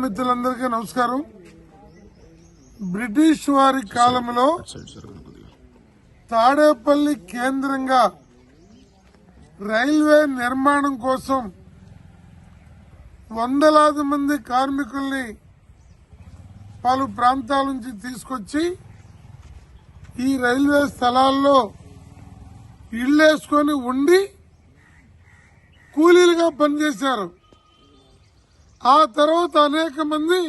మిత్రులందరికీ నమస్కారం. బ్రిటిష్ వారి కాలంలో తాడేపల్లి కేంద్రంగా రైల్వే నిర్మాణం కోసం వందలాది మంది కార్మికుల్ని పలు ప్రాంతాల నుంచి తీసుకొచ్చి ఈ రైల్వే స్థలాల్లో ఇళ్లేసుకొని ఉండి కూలీలుగా పనిచేశారు. ఆ తర్వాత అనేక మంది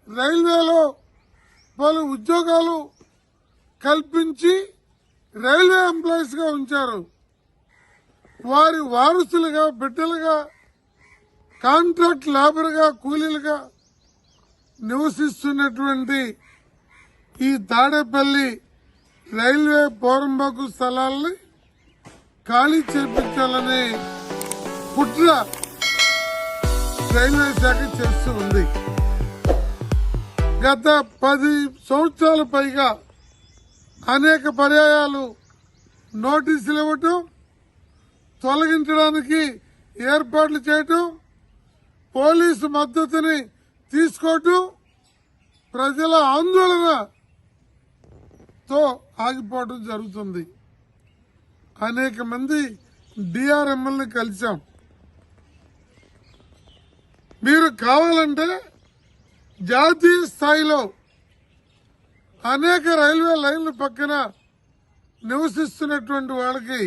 రైల్వేలో పలు ఉద్యోగాలు కల్పించి రైల్వే ఎంప్లాయీస్ గా ఉంచారు. వారి వారసులుగా, బిడ్డలుగా, కాంట్రాక్ట్ లేబర్ గా, కూలీలుగా నివసిస్తున్నటువంటి ఈ తాడేపల్లి రైల్వే పోరంబోకు స్థలాల్ని ఖాళీ చేపించాలనే కుట్ర రైల్వే శాఖ చేస్తూ ఉంది. గత 10 సంవత్సరాల పైగా అనేక పర్యాయాలు నోటీసులు ఇవ్వటం, తొలగించడానికి ఏర్పాట్లు చేయటం, పోలీసు మద్దతుని తీసుకోవటం ప్రజల ఆందోళనతో ఆగిపోవడం జరుగుతుంది. అనేక మంది డిఆర్ఎంఎల్ని కలిశాం. మీరు కావాలంటే జాతీయ స్థాయిలో అనేక రైల్వే లైన్ల పక్కన నివసిస్తున్నటువంటి వాళ్ళకి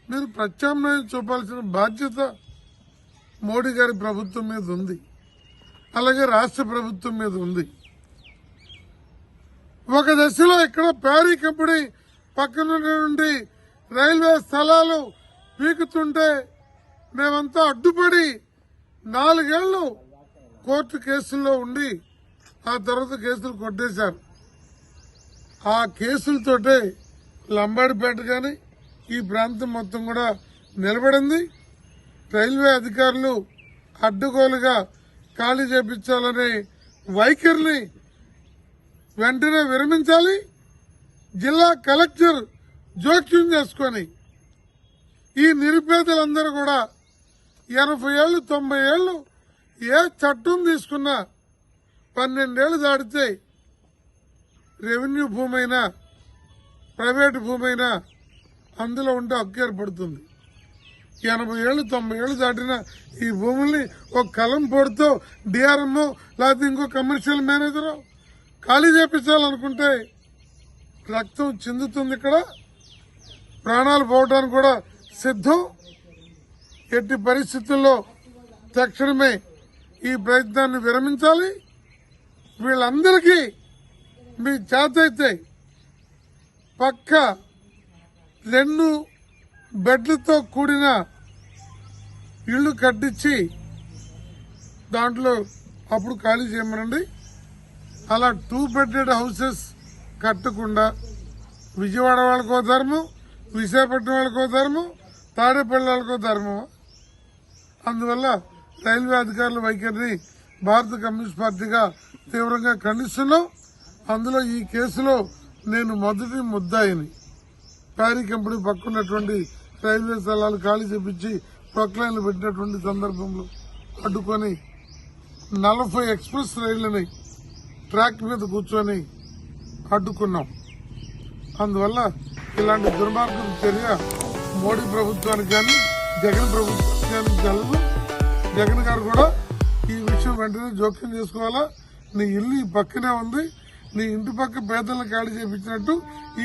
మీరు ప్రత్యామ్నాయం చూపాల్సిన బాధ్యత మోడీ గారి ప్రభుత్వం మీద ఉంది, అలాగే రాష్ట్ర ప్రభుత్వం మీద ఉంది. ఒక దశలో ఇక్కడ ప్యారీ కంపెనీ పక్కన ఉన్నటువంటి రైల్వే స్థలాలు పీకుతుంటే మేమంతా అడ్డుపడి 4 ఏళ్లు కోర్టు కేసుల్లో ఉండి ఆ తర్వాత కేసులు కొట్టేశారు. ఆ కేసులతోటే లంబాడిపేట గాని ఈ ప్రాంతం మొత్తం కూడా నిలబడింది. రైల్వే అధికారులు అడ్డగోలుగా ఖాళీ చేపించాలనే వైఖరిని వెంటనే విరమించాలి. జిల్లా కలెక్టర్ జోక్యం చేసుకొని ఈ నిరుపేదలందరూ కూడా 80 ఏళ్లు 90 ఏళ్లు ఏ చట్టం తీసుకున్నా 12 ఏళ్లు దాటితే రెవెన్యూ భూమి అయినా ప్రైవేటు భూమి అయినా అందులో ఉంటే హక్కు ఏర్పడుతుంది. 80 ఏళ్లు 90 ఏళ్లు దాటిన ఈ భూముల్ని ఒక కలం పొడితో డిఆర్ఎంఓ లేకపోతే ఇంకో కమర్షియల్ మేనేజర్ ఖాళీ చేపించాలనుకుంటే రక్తం చిందుతుంది. ఇక్కడ ప్రాణాలు పోవడానికి కూడా సిద్ధం. ఎట్టి పరిస్థితుల్లో తక్షణమే ఈ ప్రయత్నాన్ని విరమించాలి. వీళ్ళందరికీ మీ చేతైతే పక్క 2 బెడ్లతో కూడిన ఇళ్లు కట్టించి దాంట్లో అప్పుడు ఖాళీ చేయమనండి. అలా 2 బెడెడ్ హౌసెస్ కట్టకుండా విజయవాడ వాళ్ళకో ధర్మం, విశాఖపట్నం వాళ్ళకో ధర్మం, తాడేపల్లి వాళ్ళకో ధర్మం. అందువల్ల రైల్వే అధికారుల వైఖరిని భారత కమ్యూనిస్ట్ పార్టీగా తీవ్రంగా ఖండిస్తున్నాం. అందులో ఈ కేసులో నేను మొదటి ముద్దాయిని. ప్యారీ కంపెనీ పక్కన్నటువంటి రైల్వే స్థలాలు ఖాళీ చేపించి ప్రొక్లైన్లు పెట్టినటువంటి సందర్భంలో అడ్డుకొని 40 ఎక్స్ప్రెస్ రైళ్లని ట్రాక్ మీద కూర్చొని అడ్డుకున్నాం. అందువల్ల ఇలాంటి దుర్మార్గం చర్య మోడీ ప్రభుత్వానికి కానీ జగన్ ప్రభుత్వానికి కానీ జరగదు. జగన్ గారు కూడా ఈ విషయం వెంటనే జోక్యం చేసుకోవాలా. నీ ఇల్లు ఈ పక్కనే ఉంది, నీ ఇంటి పక్క పేదలను ఖాళీ చేపించినట్టు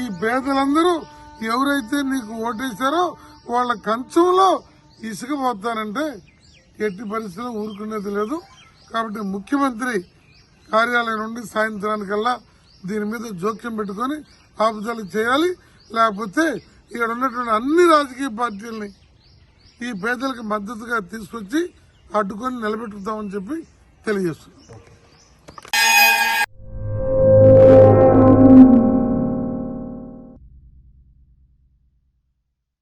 ఈ పేదలందరూ ఎవరైతే నీకు ఓటేశారో వాళ్ళ కంచంలో ఇసుక పోతానంటే ఎట్టి పరిస్థితుల్లో ఊరుకునేది లేదు. కాబట్టి ముఖ్యమంత్రి కార్యాలయం నుండి సాయంత్రానికల్లా దీని మీద జోక్యం పెట్టుకుని ఆపుదల చేయాలి. లేకపోతే ఇక్కడ ఉన్నటువంటి అన్ని రాజకీయ పార్టీలని ఈ పేదలకు మద్దతుగా తీసుకొచ్చి అడ్డుకొని నిలబెట్టుతామని చెప్పి తెలియజేస్తున్నాం.